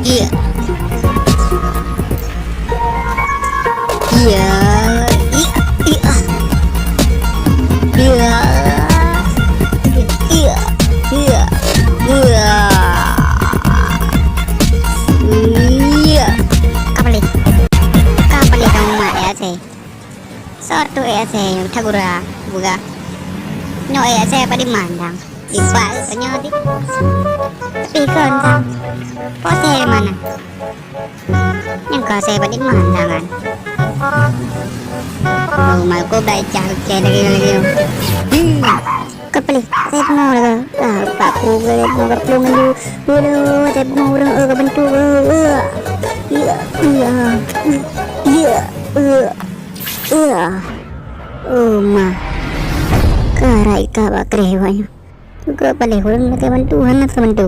Iya. Iya. Iya. Iya. Iya. Iya. Iya. Iya. Kapalit. Kapalit ang maya sih. Sortu ya sih. Thagura. Buga. No ya sih apa dimandang. Ibal penyodi. Tapi kan. Pose mana? Yang kau saya pada mandangan. Oh, malu baik cari lagi. Kepalih, saya mau lagi. Pak kulit mau kerplung dulu. Saya mau orang kebentuk. Iya, iya, iya. Oh mah, karai kabak rewanya. Kepalih orang lagi bantuan atau bantu.